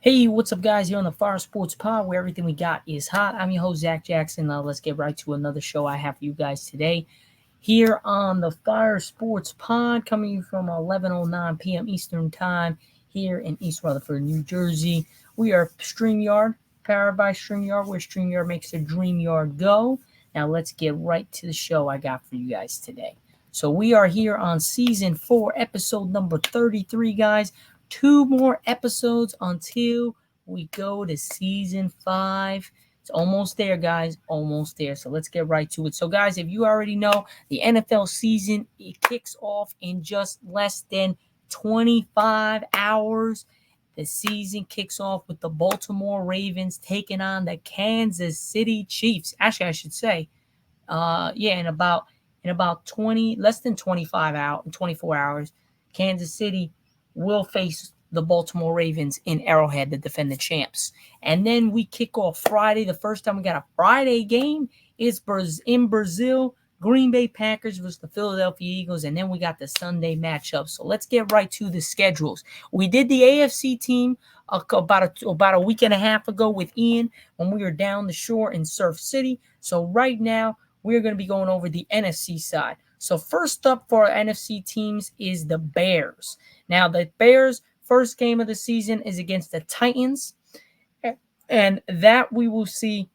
Hey, what's up, guys? Here on the Fire Sports Pod, where everything we got is hot. I'm your host, Zach Jackson. Let's get right to another show I have for you guys today. Here on the Fire Sports Pod, coming from 11:09 p.m. Eastern Time here in East Rutherford, New Jersey. We are StreamYard, powered by StreamYard, where StreamYard makes the dream yard go. Now, let's get right to the show I got for you guys today. So, we are here on season 4, episode number 33, guys. Two more episodes until we go to season 5. It's almost there, guys. Almost there. So let's get right to it. So, guys, if you already know, the NFL season it kicks off in just less than 25 hours. The season kicks off with the Baltimore Ravens taking on the Kansas City Chiefs. Actually, I should say, in about 20 less than 25 hours, 24 hours, Kansas City will face the Baltimore Ravens in Arrowhead, the defending champs. And then we kick off Friday. The first time we got a Friday game is in Brazil. Green Bay Packers versus the Philadelphia Eagles. And then we got the Sunday matchup. So let's get right to the schedules. We did the AFC team about a week and a half ago with Ian when we were down the shore in Surf City. So right now, we're going to be going over the NFC side. So first up for our NFC teams is the Bears. Now, the Bears' first game of the season is against the Titans. And that we will see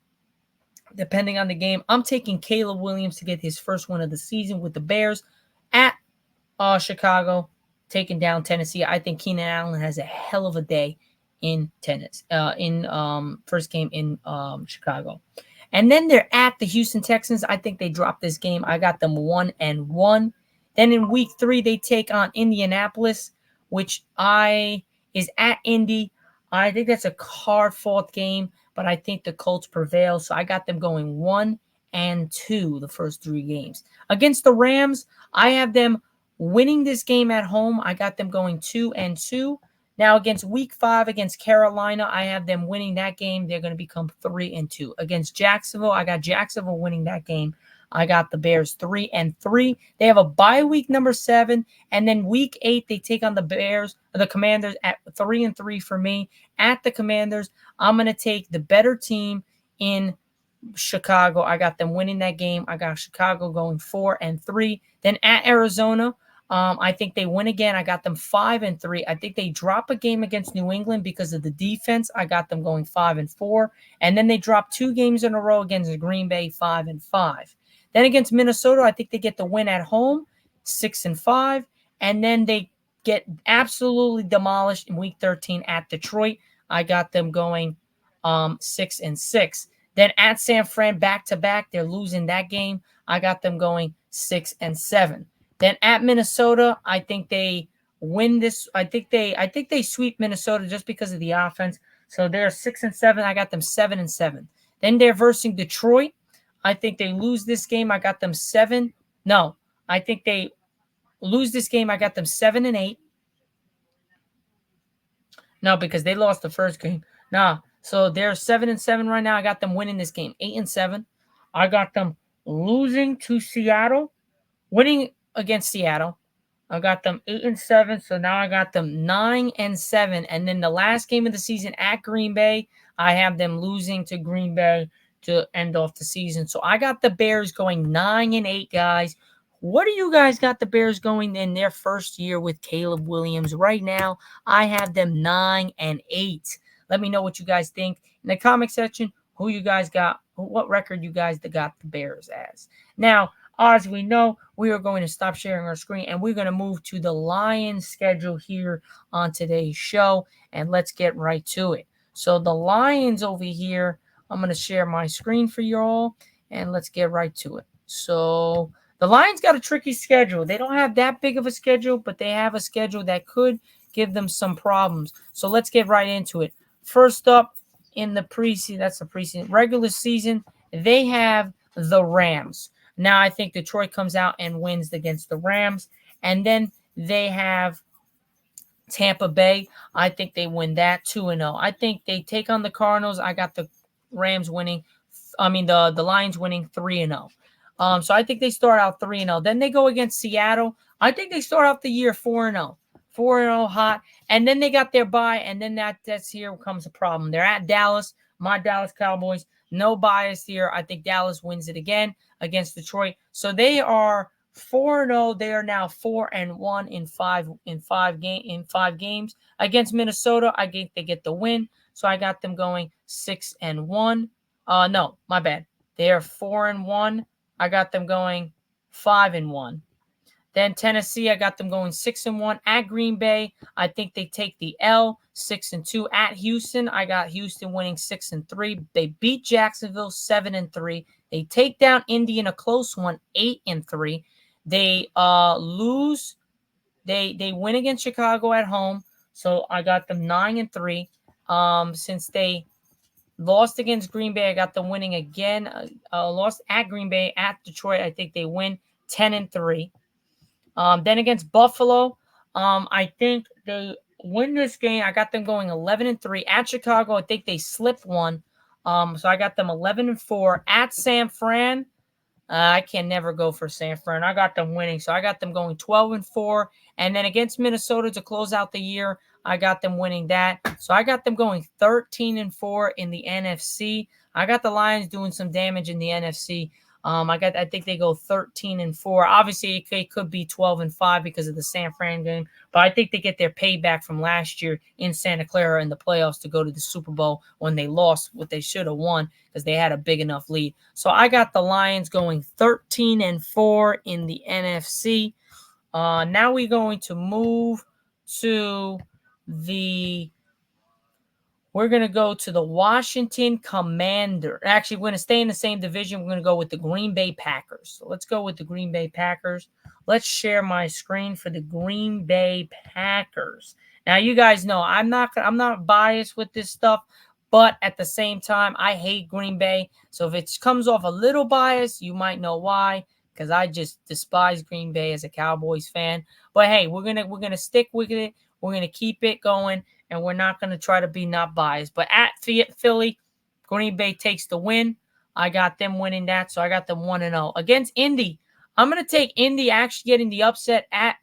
depending on the game. I'm taking Caleb Williams to get his first one of the season with the Bears at Chicago, taking down Tennessee. I think Keenan Allen has a hell of a day in tennis, in first game in Chicago. And then they're at the Houston Texans. I think they dropped this game. I got them 1-1. Then in week 3, they take on Indianapolis, which is at Indy. I think that's a hard-fought game, but I think the Colts prevail. So I got them going 1-2 the first 3 games. Against the Rams, I have them winning this game at home. I got them going 2-2. Now, against week 5 against Carolina, I have them winning that game. They're going to become 3-2. Against Jacksonville, I got Jacksonville winning that game. I got the Bears 3-3. They have a bye week number 7, and then week 8 they take on the Commanders at 3-3 for me. At the Commanders, I'm going to take the better team in Chicago. I got them winning that game. I got Chicago going 4-3. Then at Arizona, I think they win again. I got them 5-3. I think they drop a game against New England because of the defense. I got them going 5-4. And then they drop 2 games in a row against Green Bay, 5-5. Then against Minnesota, I think they get the win at home, 6-5. And then they get absolutely demolished in week 13 at Detroit. I got them going 6-6. Then at San Fran, back-to-back, they're losing that game. I got them going 6-7. Then at Minnesota, I think they win this. I think they sweep Minnesota just because of the offense. So they're 6-7. I got them 7-7. Then they're versing Detroit. I think they lose this game. I got them 7. No, I think they lose this game. I got them 7-8. No, because they lost the first game. Nah, so they're 7-7 right now. I got them winning this game 8-7. I got them losing to Seattle, winning against Seattle. I got them 8-7, so now I got them 9-7. And then the last game of the season at Green Bay, I have them losing to Green Bay to end off the season. So I got the Bears going 9-8, guys. What do you guys got the Bears going in their first year with Caleb Williams? Right now, I have them 9-8. Let me know what you guys think in the comment section. Who you guys got? What record you guys got the Bears as? Now, as we know, we are going to stop sharing our screen and we're going to move to the Lions schedule here on today's show. And let's get right to it. So the Lions over here, I'm going to share my screen for you all and let's get right to it. So the Lions got a tricky schedule. They don't have that big of a schedule, but they have a schedule that could give them some problems. So let's get right into it. First up in the preseason, that's the preseason, regular season, they have the Rams. Now, I think Detroit comes out and wins against the Rams. And then they have Tampa Bay. I think they win that 2-0. I think they take on the Cardinals. I got the Rams winning. The Lions winning 3-0. So I think they start out 3-0. Then they go against Seattle. I think they start out the year 4-0. 4-0 hot. And then they got their bye, and then that's here comes a problem. They're at Dallas, my Dallas Cowboys. No bias here. I think Dallas wins it again against Detroit. So they are 4-0. They are now 4-1 in five games. Against Minnesota, I think they get the win. So I got them going 6-1. No, my bad. They are 4-1. I got them going 5-1. Then Tennessee, I got them going 6-1 at Green Bay. I think they take the L, 6-2 at Houston. I got Houston winning 6-3. They beat Jacksonville 7-3. They take down Indy in a close one, 8-3. They lose. They win against Chicago at home, so I got them 9-3. Since they lost against Green Bay, I got them winning again. Lost at Green Bay, at Detroit. I think they win 10-3. Then against Buffalo, I think they win this game. I got them going 11-3 at Chicago. I think they slipped one. So I got them 11-4 at San Fran. I can never go for San Fran. I got them winning, so I got them going 12-4. And then against Minnesota to close out the year, I got them winning that. So I got them going 13-4 in the NFC. I got the Lions doing some damage in the NFC. I think they go 13-4. Obviously, it could be 12-5 because of the San Fran game, but I think they get their payback from last year in Santa Clara in the playoffs to go to the Super Bowl when they lost what they should have won because they had a big enough lead. So I got the Lions going 13-4 in the NFC. Now we're going to move to we're going to go to the Washington Commander. Actually, we're going to stay in the same division. We're going to go with the Green Bay Packers. So let's go with the Green Bay Packers. Let's share my screen for the Green Bay Packers. Now, you guys know I'm not biased with this stuff, but at the same time, I hate Green Bay. So if it comes off a little bias, you might know why, because I just despise Green Bay as a Cowboys fan. But hey, we're gonna stick with it. We're gonna keep it going. And we're not going to try to be not biased. But at Philly, Green Bay takes the win. I got them winning that, so I got them 1-0. Against Indy, I'm going to take Indy actually getting the upset at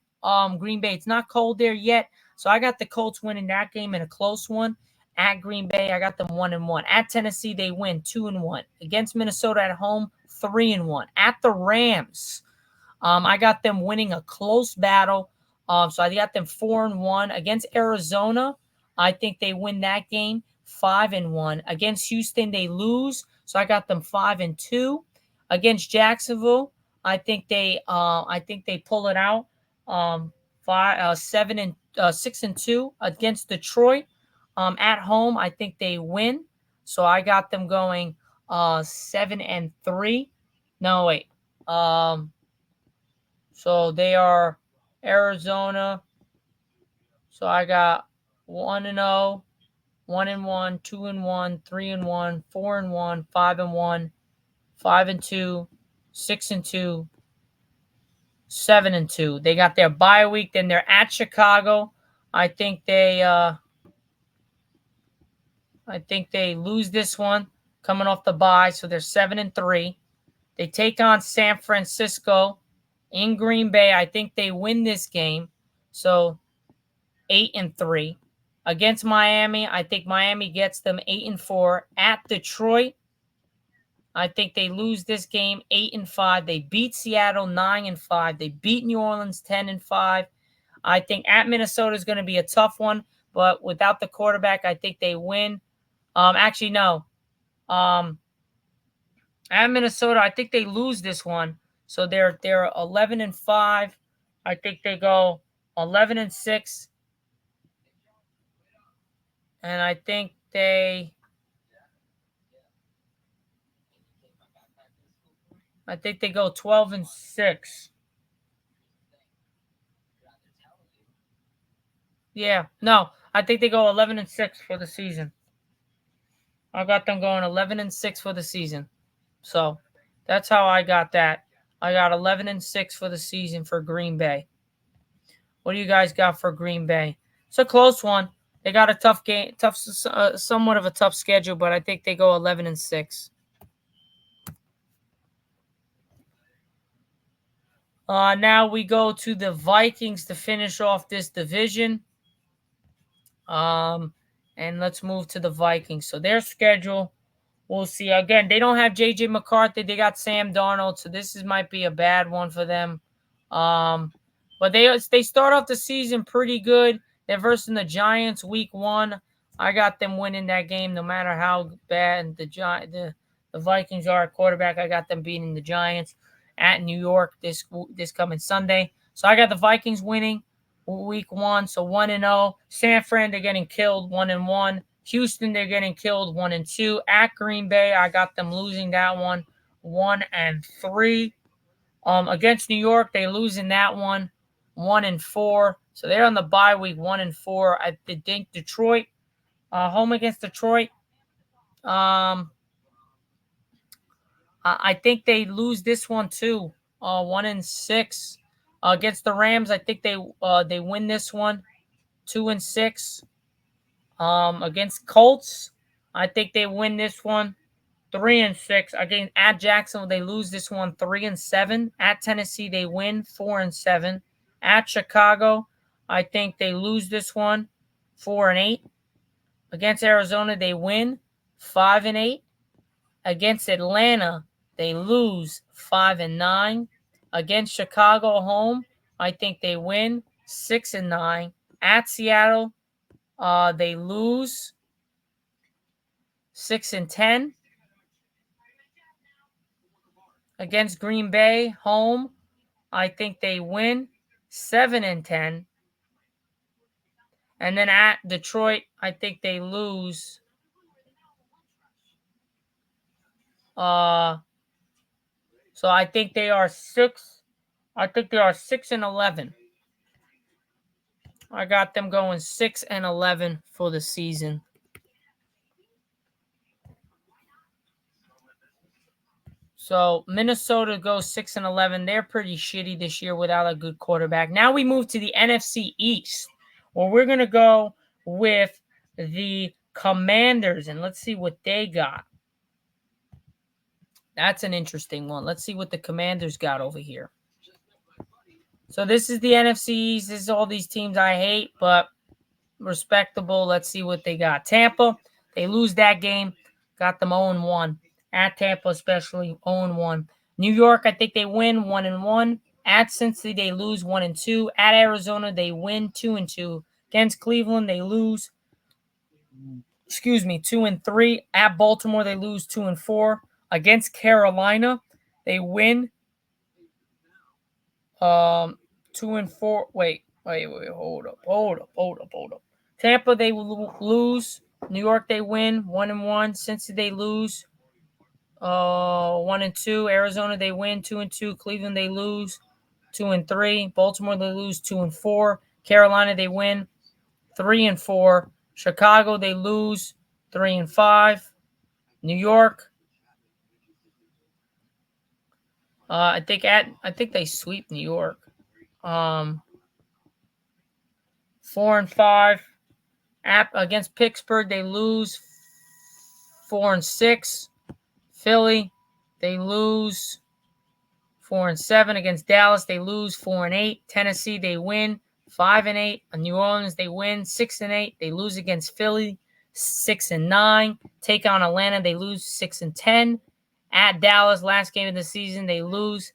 Green Bay. It's not cold there yet, so I got the Colts winning that game in a close one. At Green Bay, I got them 1-1. At Tennessee, they win 2-1. Against Minnesota at home, 3-1. At the Rams, I got them winning a close battle. So I got them 4-1. Against Arizona, I think they win that game 5-1. Against Houston, they lose, so I got them 5-2. Against Jacksonville, I think they pull it out 6-2. Against Detroit, at home, I think they win, so I got them going 7-3. No, wait. So they are Arizona. So I got 1-0, 1-1, 2-1, 3-1, 4-1, 5-1, 5-2, 6-2, 7-2. They got their bye week. Then they're at Chicago. I think they lose this one coming off the bye, so they're 7-3. They take on San Francisco in Green Bay. I think they win this game, so 8-3. Against Miami, I think Miami gets them 8-4. At Detroit, I think they lose this game 8-5. They beat Seattle 9-5. They beat New Orleans 10-5. I think at Minnesota is going to be a tough one, but without the quarterback, I think they win. Actually, no. At Minnesota, I think they lose this one, so they're 11-5. I think they go 11-6. And I think they go 12-6. Yeah, no, I think they go 11-6 for the season. I got them going 11-6 for the season. So that's how I got that. I got 11-6 for the season for Green Bay. What do you guys got for Green Bay? It's a close one. They got a tough game, somewhat of a tough schedule, but I think they go 11-6. Now we go to the Vikings to finish off this division. And let's move to the Vikings. So their schedule, we'll see. Again, they don't have J.J. McCarthy. They got Sam Darnold, so might be a bad one for them. But they start off the season pretty good. They're versus the Giants week 1. I got them winning that game no matter how bad the Vikings are at quarterback. I got them beating the Giants at New York this coming Sunday. So I got the Vikings winning week 1, so 1-0. San Fran, they're getting killed 1-1. Houston, they're getting killed 1-2. At Green Bay, I got them losing that one 1-3. Against New York, they losing that one 1-4. So they're on the bye week 1-4. I think Detroit, home against Detroit. I think they lose this one too. 1-6. Against the Rams, I think they win this one 2-6. Against Colts, I think they win this one 3-6. Again, at Jacksonville, they lose this one 3-7. At Tennessee, they win 4-7. At Chicago, I think they lose this one 4-8. Against Arizona, they win 5-8. Against Atlanta, they lose 5-9. Against Chicago home, I think they win 6-9. At Seattle, they lose 6-10. Against Green Bay home, I think they win 7-10. And then at Detroit, I think they lose. So I think they are 6. I think they are 6-11. I got them going 6-11 for the season. So Minnesota goes 6-11. They're pretty shitty this year without a good quarterback. Now we move to the NFC East, where we're gonna go with the Commanders, and let's see what they got. That's an interesting one. Let's see what the Commanders got over here. So this is the NFC East. This is all these teams I hate, but respectable. Let's see what they got. Tampa, they lose that game. Got them 0-1. At Tampa especially, 0-1. New York, I think they win 1-1. At Cincinnati, they lose 1-2. At Arizona, they win 2-2. Against Cleveland, they lose 2-3. At Baltimore, they lose 2-4. Against Carolina, they win 2-4. Wait, hold up. Tampa, they lose. New York, they win 1-1. Cincinnati, they lose 1-2. Arizona, they win 2-2. Cleveland, they lose 2-3. Baltimore, they lose 2-4. Carolina, they win 3-4. Chicago, they lose 3-5. New York, I think they sweep New York. 4-5. Against Pittsburgh, they lose 4-6. Philly, they lose 4-7. Against Dallas, they lose 4-8. Tennessee, they win 5-8. New Orleans, they win 6-8. They lose against Philly 6-9. Take on Atlanta, they lose 6-10. At Dallas, last game of the season, they lose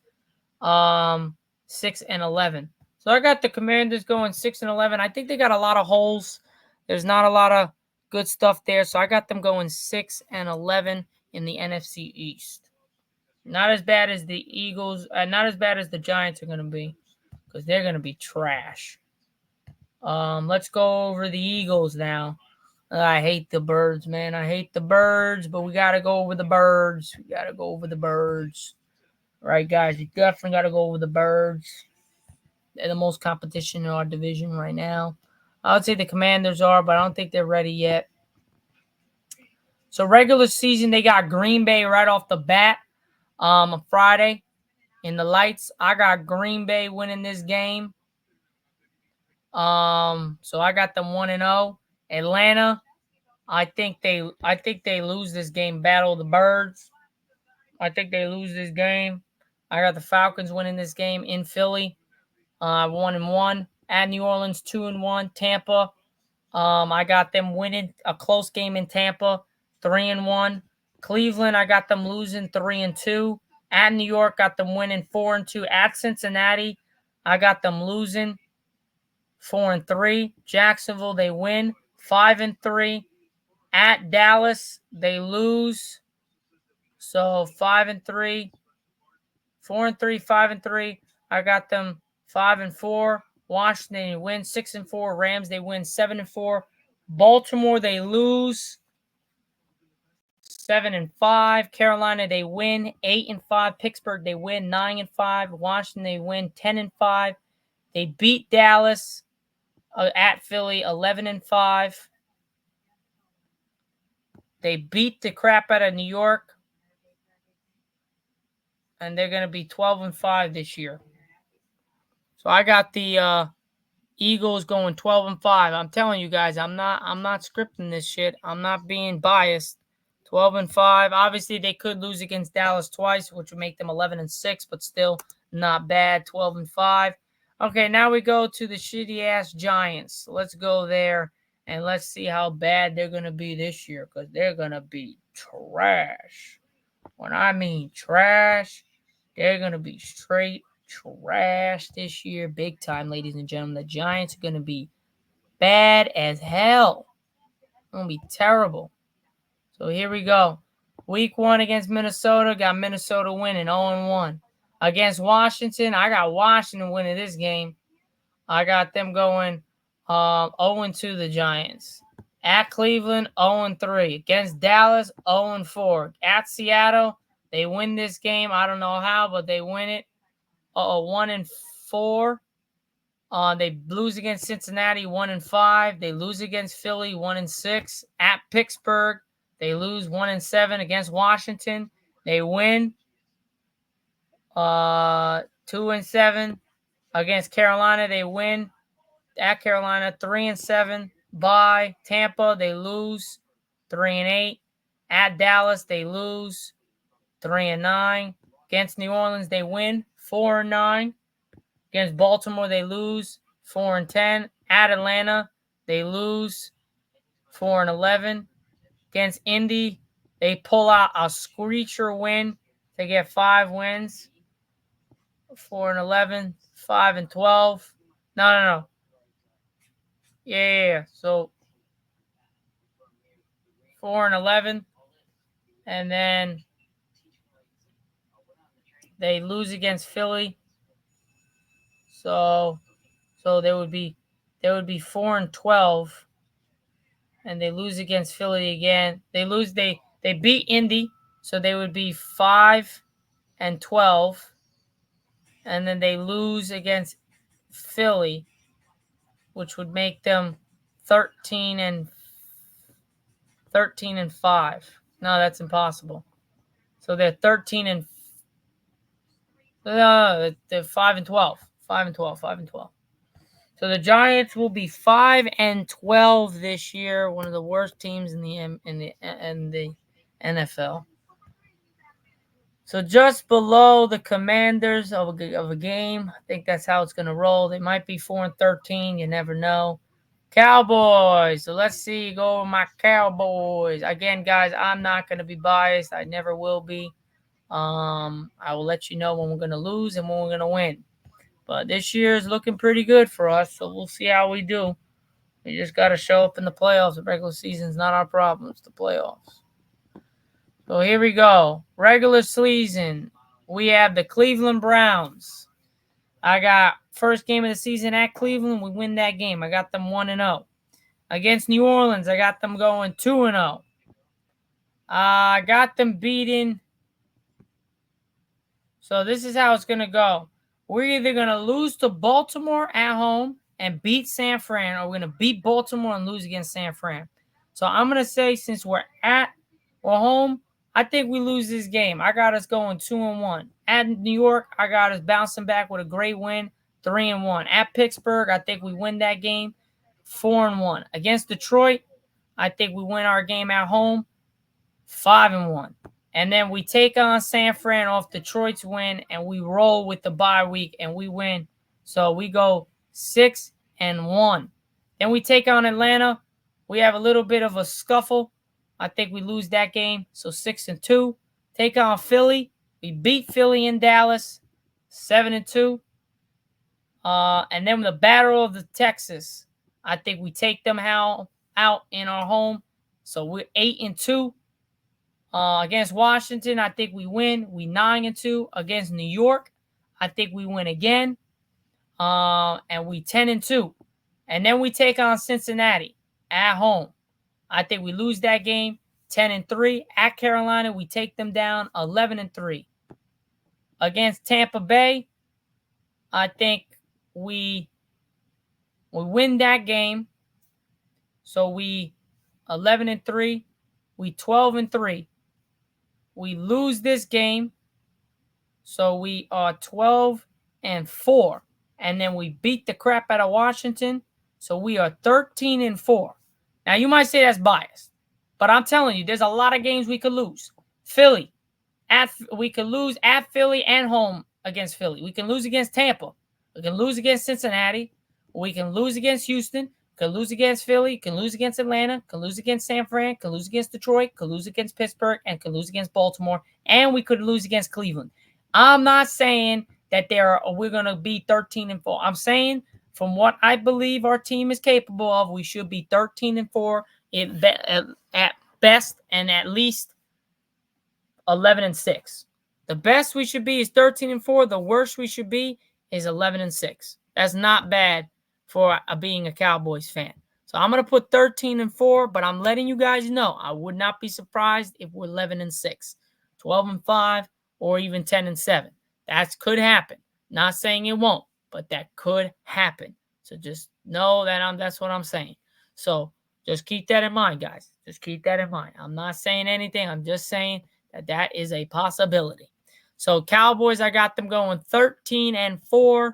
6-11. So I got the Commanders going 6-11. I think they got a lot of holes. There's not a lot of good stuff there. So I got them going 6-11 in the NFC East. Not as bad as the Eagles. Not as bad as the Giants are going to be, because they're going to be trash. Let's go over the Eagles now. I hate the Birds, man. I hate the Birds, but we got to go over the Birds. Right, guys? You definitely got to go over the Birds. They're the most competition in our division right now. I would say the Commanders are, but I don't think they're ready yet. So regular season, they got Green Bay right off the bat on Friday in the lights. I got Green Bay winning this game. So I got them 1-0. Atlanta, I think they lose this game. Battle of the Birds. I think they lose this game. I got the Falcons winning this game in Philly, 1-1. At New Orleans, 2-1. Tampa, I got them winning a close game in Tampa, 3-1. Cleveland, I got them losing 3-2. At New York, got them winning 4-2. At Cincinnati, I got them losing 4-3. Jacksonville, they win 5-3. At Dallas, they lose. So 5-3, 4-3, 5-3. I got them 5-4. Washington, they win 6-4. Rams, they win 7-4. Baltimore, they lose 7-5. Carolina, they win 8-5. Pittsburgh, they win 9-5. Washington, they win 10-5. They beat Dallas at Philly 11-5. They beat the crap out of New York, and they're going to be 12-5 this year. So I got the Eagles going 12-5. I'm telling you guys, I'm not scripting this shit. I'm not being biased. 12-5. Obviously, they could lose against Dallas twice, which would make them 11-6, but still not bad. 12-5. Okay, now we go to the shitty ass Giants. Let's go there and let's see how bad they're gonna be this year, because they're gonna be trash. When I mean trash, they're gonna be straight trash this year, big time, ladies and gentlemen. The Giants are gonna be bad as hell. Gonna be terrible. So here we go. Week 1 against Minnesota, got Minnesota winning 0-1. Against Washington, I got Washington winning this game. I got them going 0-2, the Giants. At Cleveland, 0-3. Against Dallas, 0-4. At Seattle, they win this game. I don't know how, but they win it. 1-4. They lose against Cincinnati, 1-5. They lose against Philly, 1-6. At Pittsburgh, they lose 1-7. Against Washington, they win 2-7. Against Carolina, they win. At Carolina, 3-7. By Tampa, they lose 3-8. At Dallas, they lose 3-9. Against New Orleans, they win 4-9. Against Baltimore, they lose 4-10. At Atlanta, they lose 4-11. Against Indy, they pull out a screecher win. They get 5 wins. 4-11, 5-12. No. Yeah. So 4-11, and then they lose against Philly. So they would be 4-12, and they lose against Philly again. They beat Indy, so they would be 5-12, and then they lose against Philly, which would make them 13-5. No, that's impossible. So they're 13 they're 5-12. 5-12. So the Giants will be 5-12 this year, one of the worst teams in the NFL. So just below the Commanders of a game. I think that's how it's going to roll. They might be 4-13. You never know. Cowboys. So let's see. Go over my Cowboys. Again, guys, I'm not going to be biased. I never will be. I will let you know when we're going to lose and when we're going to win. But this year is looking pretty good for us, so we'll see how we do. We just got to show up in the playoffs. The regular season's not our problem. It's the playoffs. So here we go. Regular season. We have the Cleveland Browns. I got first game of the season at Cleveland. We win that game. I got them 1-0. Against New Orleans, I got them going 2-0. I got them beating. So this is how it's going to go. We're either going to lose to Baltimore at home and beat San Fran, or we're going to beat Baltimore and lose against San Fran. So I'm going to say, since we're home, I think we lose this game. I got us going 2-1. At New York, I got us bouncing back with a great win, 3-1. At Pittsburgh, I think we win that game, 4-1. Against Detroit, I think we win our game at home, 5-1. And then we take on San Fran off Detroit's win, and we roll with the bye week, and we win. So we go 6-1. Then we take on Atlanta. We have a little bit of a scuffle. I think we lose that game. So 6-2. Take on Philly. We beat Philly in Dallas, 7-2. And then the Battle of the Texas. I think we take them out in our home. So we're 8-2. Against Washington, I think we win. We 9-2. Against New York, I think we win again. And we 10-2. And then we take on Cincinnati at home. I think we lose that game 10-3. At Carolina, we take them down 11-3. Against Tampa Bay, I think we win that game. So we 11-3. We 12-3. We lose this game. So we are 12-4. And then we beat the crap out of Washington. So we are 13-4. Now you might say that's biased, but I'm telling you, there's a lot of games we could lose. Philly, we could lose at Philly and home against Philly. We can lose against Tampa. We can lose against Cincinnati. We can lose against Houston. Can lose against Philly, can lose against Atlanta, can lose against San Fran, can lose against Detroit, can lose against Pittsburgh, and can lose against Baltimore, and we could lose against Cleveland. I'm not saying that we're going to be 13-4. I'm saying from what I believe our team is capable of, we should be 13-4 at best, and at least 11-6. The best we should be is 13-4. The worst we should be is 11-6. That's not bad for being a Cowboys fan. So I'm going to put 13-4, but I'm letting you guys know I would not be surprised if we're 11-6, 12-5, or even 10-7. That could happen. Not saying it won't, but that could happen. So just know that that's what I'm saying. So just keep that in mind, guys. Just keep that in mind. I'm not saying anything. I'm just saying that is a possibility. So Cowboys, I got them going 13-4.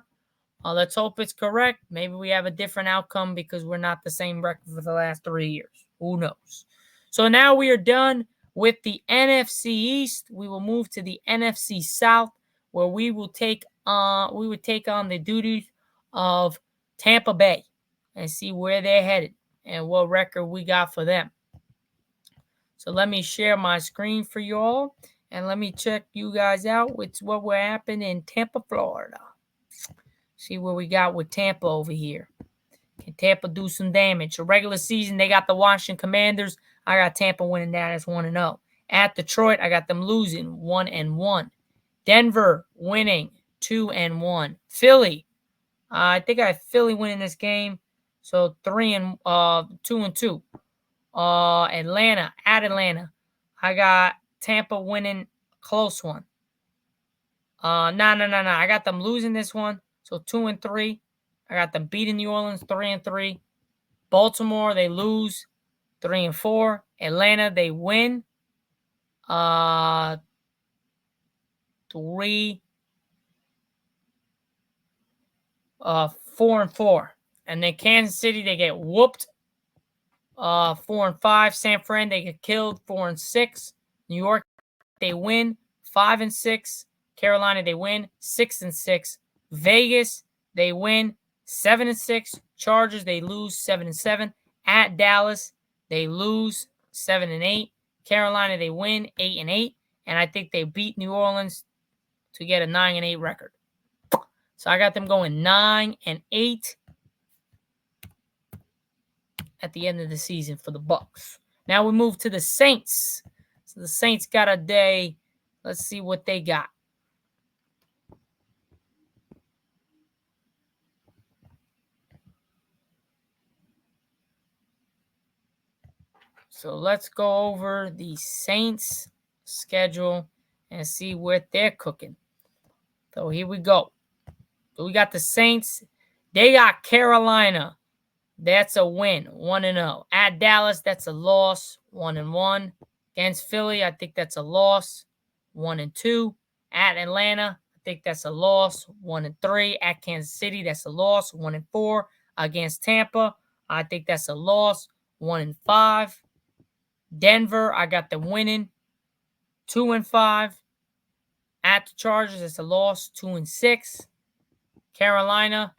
Let's hope it's correct. Maybe we have a different outcome because we're not the same record for the last 3 years. Who knows? So now we are done with the NFC East. We will move to the NFC South, where we would take on the duties of Tampa Bay and see where they're headed and what record we got for them. So let me share my screen for you all, and let me check you guys out with what will happen in Tampa, Florida. See what we got with Tampa over here. Can Tampa do some damage? A regular season, they got the Washington Commanders. I got Tampa winning that as 1-0. At Detroit, I got them losing 1-1. Denver winning 2-1. Philly, I think I have Philly winning this game, so 2-2. Atlanta, at Atlanta, I got Tampa winning close one. No. I got them losing this one. So 2-3. I got them beating New Orleans 3-3. Baltimore, they lose 3-4. Atlanta, they win 3-4. And then Kansas City, they get whooped 4-5. San Fran, they get killed 4-6. New York, they win 5-6. Carolina, they win 6-6. Vegas, they win 7-6. Chargers, they lose 7-7. At Dallas, they lose 7-8. Carolina, they win 8-8. And I think they beat New Orleans to get a 9-8 record. So I got them going 9-8 at the end of the season for the Bucs. Now we move to the Saints. So the Saints got a day. Let's see what they got. So let's go over the Saints schedule and see what they're cooking. So here we go. So we got the Saints. They got Carolina. That's a win, 1-0. At Dallas, that's a loss, 1-1. Against Philly, I think that's a loss, 1-2. At Atlanta, I think that's a loss, 1-3. At Kansas City, that's a loss, 1-4. Against Tampa, I think that's a loss, 1-5. Denver, I got them winning 2-5. At the Chargers, it's a loss. 2-6. Carolina,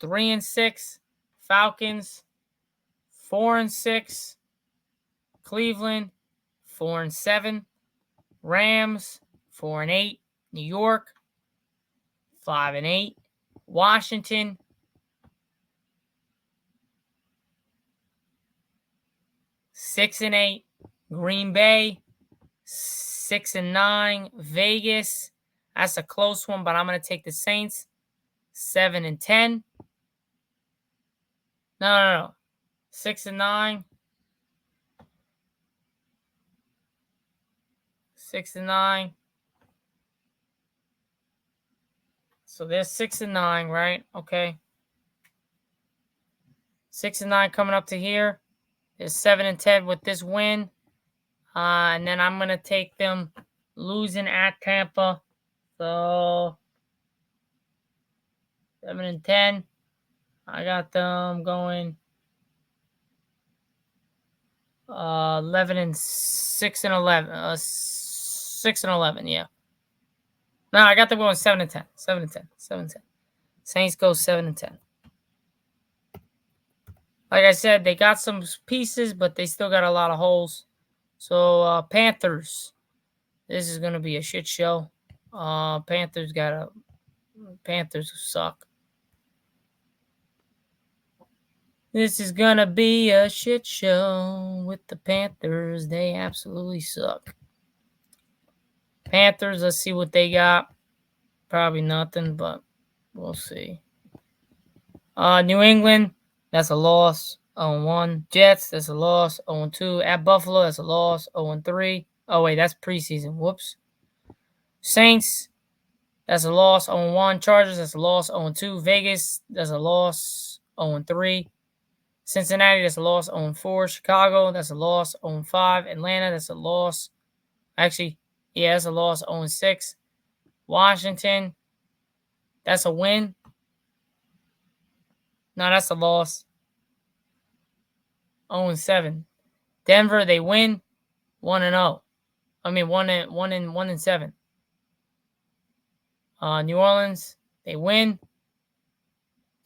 3-6. Falcons, 4-6. Cleveland, 4-7. Rams, 4-8. New York, 5-8. Washington, 6-8. Green Bay, 6-9. Vegas, that's a close one, but I'm going to take the Saints, 7-10. No. 6-9. 6-9. So they're 6-9, right? Okay. 6-9 coming up to here. They're 7-10 with this win. And then I'm going to take them losing at Tampa. So 7-10. I got them going 11-6 and 11. 6-11, yeah. No, I got them going 7-10. 7-10. 7-10. Saints go 7-10. Like I said, they got some pieces, but they still got a lot of holes. So Panthers. This is gonna be a shit show. Panthers suck. This is gonna be a shit show with the Panthers. They absolutely suck. Panthers, let's see what they got. Probably nothing, but we'll see. New England, that's a loss. 0-1. Jets, that's a loss. 0-2. At Buffalo, that's a loss. 0-3. Oh, wait, that's preseason. Whoops. Saints, that's a loss. 0-1. Chargers, that's a loss. 0-2. Vegas, that's a loss. 0-3. Cincinnati, that's a loss. 0-4. Chicago, that's a loss. 0-5. Atlanta, that's a loss. Actually, yeah, that's a loss. 0-6. Washington, that's a win. No, that's a loss. 0-7. Denver, they win. 1-0. I mean, 1-7. New Orleans, they win.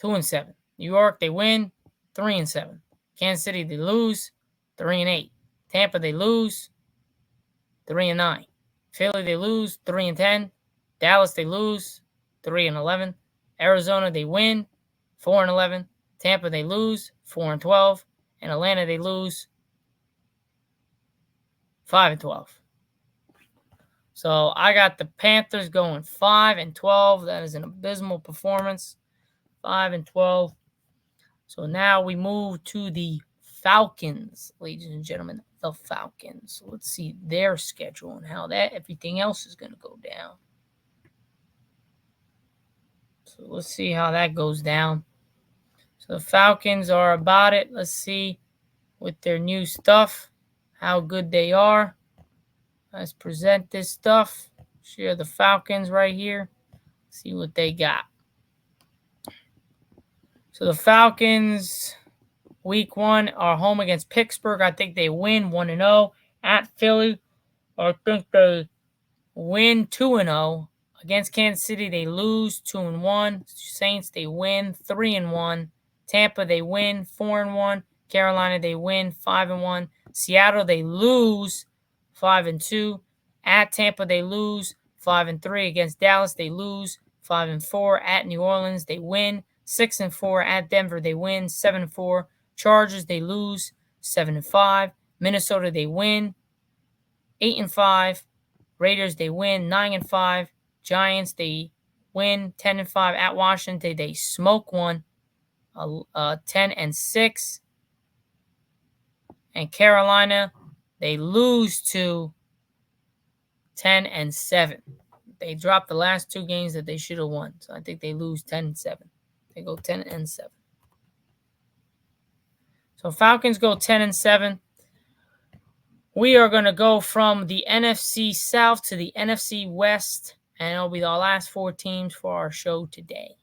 2-7. New York, they win. 3-7. Kansas City, they lose. 3-8. Tampa, they lose. 3-9. Philly, they lose. 3-10. Dallas, they lose. 3-11. Arizona, they win. 4-11. Tampa, they lose. 4-12. And Atlanta, they lose. 5-12. So I got the Panthers going 5-12. That is an abysmal performance. 5-12. So now we move to the Falcons, ladies and gentlemen. The Falcons. So let's see their schedule and how everything else is going to go down. So let's see how that goes down. So the Falcons are about it. Let's see with their new stuff how good they are. Let's present this stuff. Share the Falcons right here. See what they got. So the Falcons, week 1, are home against Pittsburgh. I think they win 1-0. At Philly, I think they win 2-0. Against Kansas City, they lose 2-1. Saints, they win 3-1. Tampa, they win 4-1. Carolina, they win 5-1. Seattle, they lose 5-2. At Tampa, they lose 5-3. Against Dallas, they lose 5-4. At New Orleans, they win 6-4. At Denver, they win 7-4. Chargers, they lose 7-5. Minnesota, they win 8-5. Raiders, they win 9-5. Giants, they win 10-5. At Washington, they smoke one 10-6. And Carolina, they lose to 10-7. They dropped the last 2 games that they should have won. So I think they lose 10-7. They go 10-7. So Falcons go 10-7. We are going to go from the NFC South to the NFC West, and it'll be the last 4 teams for our show today.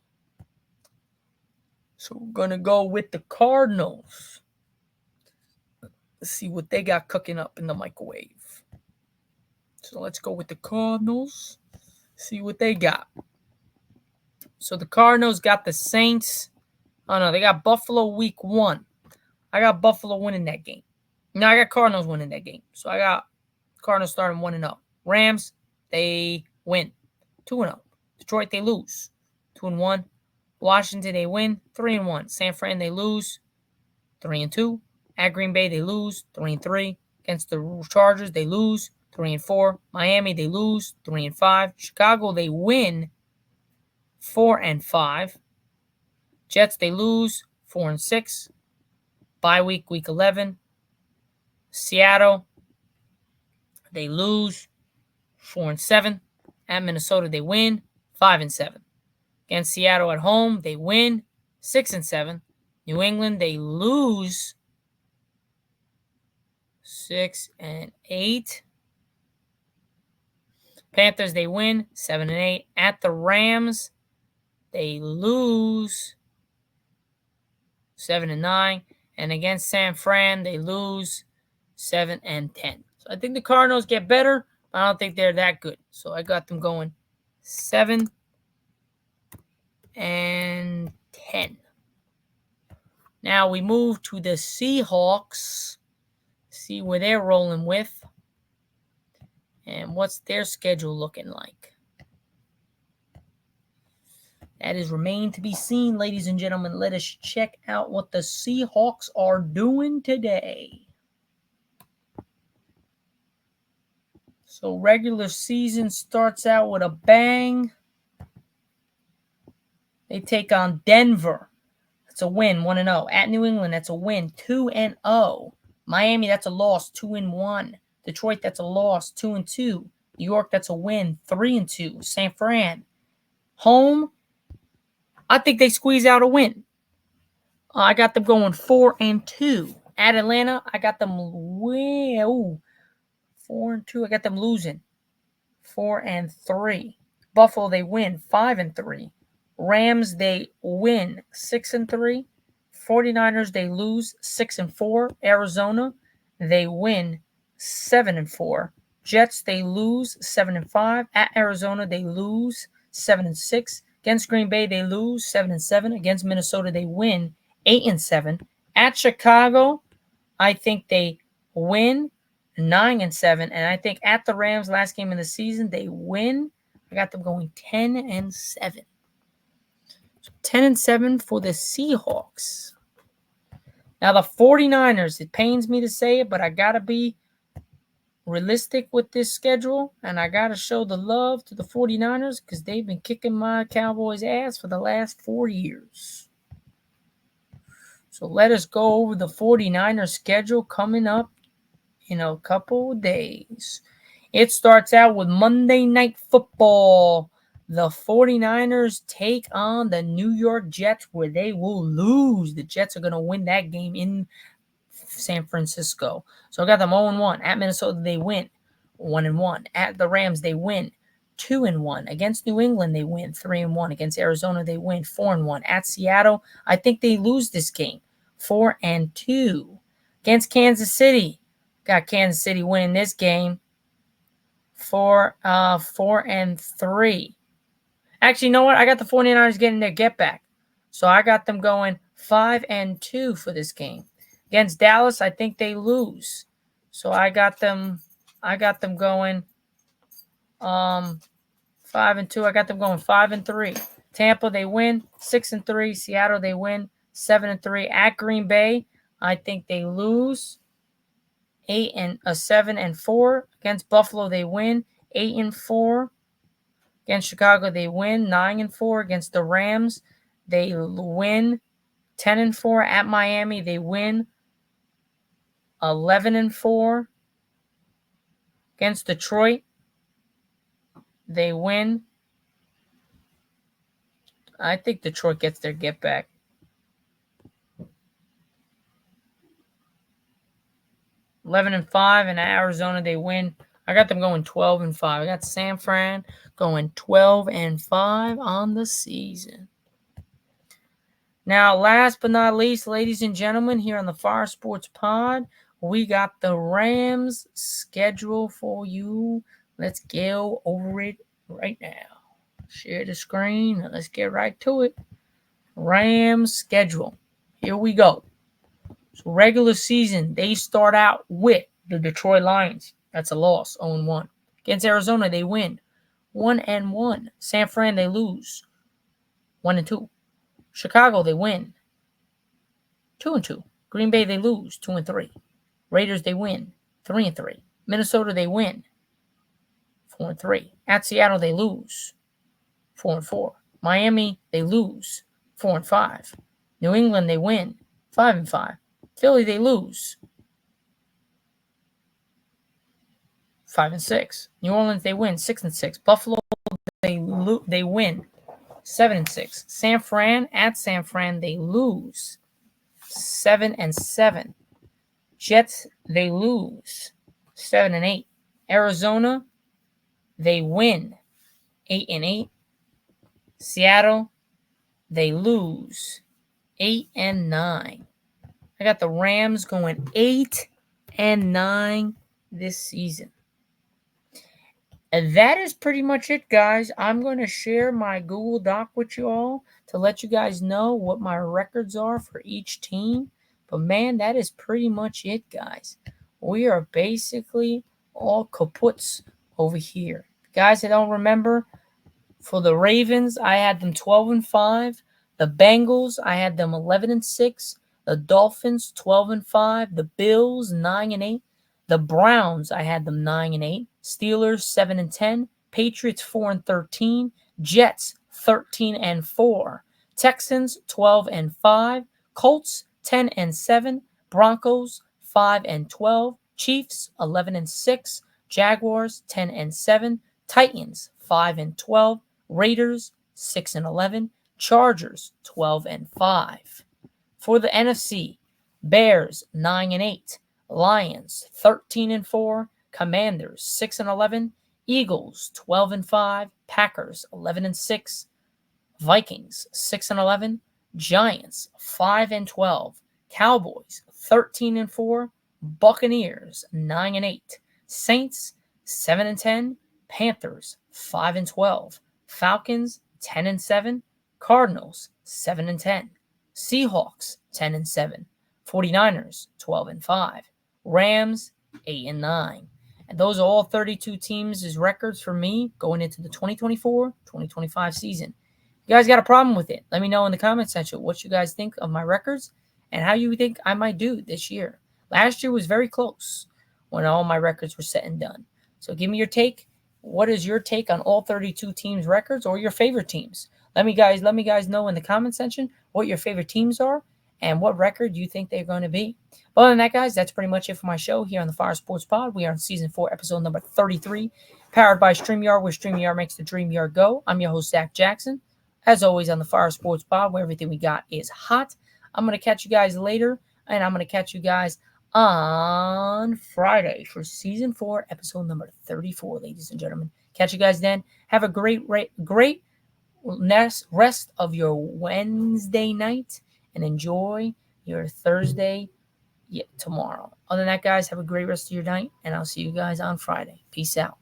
So we're going to go with the Cardinals. Let's see what they got cooking up in the microwave. So let's go with the Cardinals. See what they got. So the Cardinals got the Saints. Oh, no, they got Buffalo week 1. I got Buffalo winning that game. No, I got Cardinals winning that game. So I got Cardinals starting 1-0. Rams, they win 2-0. Detroit, they lose 2-1. Washington, they win 3-1. San Fran, they lose 3-2. At Green Bay, they lose 3-3. Against the Chargers, they lose 3-4. Miami, they lose 3-5. Chicago, they win 4-5. Jets, they lose 4-6. Bye week, week 11. Seattle, they lose 4-7. At Minnesota, they win 5-7. Against Seattle at home, they win 6-7. New England, they lose 6-8. Panthers, they win 7-8. At the Rams, they lose 7-9. And against San Fran, they lose 7-10. So I think the Cardinals get better, but I don't think they're that good. So I got them going 7-10. Now we move to the Seahawks. See where they're rolling with. And what's their schedule looking like? That is remain to be seen, ladies and gentlemen. Let us check out what the Seahawks are doing today. So regular season starts out with a bang. They take on Denver. That's a win, 1-0. At New England, that's a win, 2-0. Miami, that's a loss, 2-1. Detroit, that's a loss, 2-2. New York, that's a win, 3-2. San Fran, home, I think they squeeze out a win. I got them going 4-2. At Atlanta, I got them 4-2. I got them losing 4-3. Buffalo, they win 5-3. Rams, they win 6-3. 49ers, they lose 6-4. Arizona, they win 7-4. Jets, they lose 7-5. At Arizona, they lose 7-6. Against Green Bay, they lose 7-7. Against Minnesota, they win 8-7. At Chicago, I think they win 9-7. And I think at the Rams, last game of the season, they win. I got them going 10-7. So 10-7 for the Seahawks. Now the 49ers, it pains me to say it, but I got to be realistic with this schedule, and I got to show the love to the 49ers because they've been kicking my Cowboys' ass for the last 4 years. So let us go over the 49ers schedule coming up in a couple of days. It starts out with Monday Night Football. The 49ers take on the New York Jets, where they will lose. The Jets are going to win that game in San Francisco. So I got them 0-1. At Minnesota, they win 1-1. At the Rams, they win 2-1. Against New England, they win 3-1. Against Arizona, they win 4-1. At Seattle, I think they lose this game 4-2. Against Kansas City, got Kansas City winning this game 4-3. Actually, you know what? I got the 49ers getting their get back. So I got them going 5-2 for this game. Against Dallas, I think they lose. So I got them going 5-2. I got them going 5-3. Tampa, they win 6-3. Seattle, they win 7-3. At Green Bay, I think they lose 7-4. Against Buffalo, they win 8-4. Against Chicago, they win 9-4. Against the Rams, they win 10-4. At Miami, they win 11-4. Against Detroit, they win. I think Detroit gets their get back. 11-5, and Arizona, they win. I got them going 12-5. I got San Fran going 12-5 on the season. Now, last but not least, ladies and gentlemen, here on the Fire Sports Pod, we got the Rams schedule for you. let's go over it right now. Share the screen and let's get right to it. Rams schedule. Here we go. So regular season, they start out with the Detroit Lions. That's a loss, 0-1. Against Arizona, they win 1-1. San Fran, they lose 1-2. Chicago, they win 2-2. Green Bay, they lose 2-3. Raiders, they win 3-3. Minnesota, they win 4-3. At Seattle, they lose 4-4. Miami, they lose 4-5. New England, they win 5-5. Philly, they lose 5-6. New Orleans, they win 6-6. Buffalo, they win 7-6. San Fran, at San Fran, they lose 7-7. Jets, they lose 7-8. Arizona, they win 8-8. Seattle, they lose 8-9. I got the Rams going 8-9 this season. And that is pretty much it, guys. I'm going to share my Google Doc with you all to let you guys know what my records are for each team. But, man, that is pretty much it, guys. We are basically all kaputs over here. Guys, I don't remember, for the Ravens, I had them 12-5. The Bengals, I had them 11-6. The Dolphins, 12-5. The Bills, 9-8. The Browns, I had them 9-8. Steelers, 7-10. Patriots, 4-13. Jets, 13-4. Texans, 12-5. Colts, 10-7. Broncos, 5-12. Chiefs, 11-6. Jaguars, 10-7. Titans, 5-12. Raiders, 6-11. Chargers, 12-5. For the NFC, Bears, 9-8. Lions, 13-4. Commanders, 6-11. Eagles, 12-5. Packers, 11-6. Vikings, 6-11. Giants, 5-12. Cowboys, 13-4. Buccaneers, 9-8. Saints, 7-10. Panthers, 5-12. Falcons, 10-7. Cardinals, 7-10. Seahawks, 10-7. 49ers, 12-5. Rams, 8-9. And those are all 32 teams' records for me going into the 2024-2025 season. You guys got a problem with it? Let me know in the comment section what you guys think of my records and how you think I might do this year. Last year was very close when all my records were set and done. So give me your take. What is your take on all 32 teams' records or your favorite teams? Let me guys know in the comment section what your favorite teams are and what record you think they're going to be. But other than that, guys, that's pretty much it for my show here on the Fire Sports Pod. We are on Season 4, Episode number 33, powered by StreamYard, where StreamYard makes the dream yard go. I'm your host, Zack Jackson. As always, on the Fire Sports Pod, where everything we got is hot. I'm going to catch you guys later, and I'm going to catch you guys on Friday for Season 4, Episode number 34, ladies and gentlemen. Catch you guys then. Have a great rest of your Wednesday night, and enjoy your Thursday tomorrow. Other than that, guys, have a great rest of your night, and I'll see you guys on Friday. Peace out.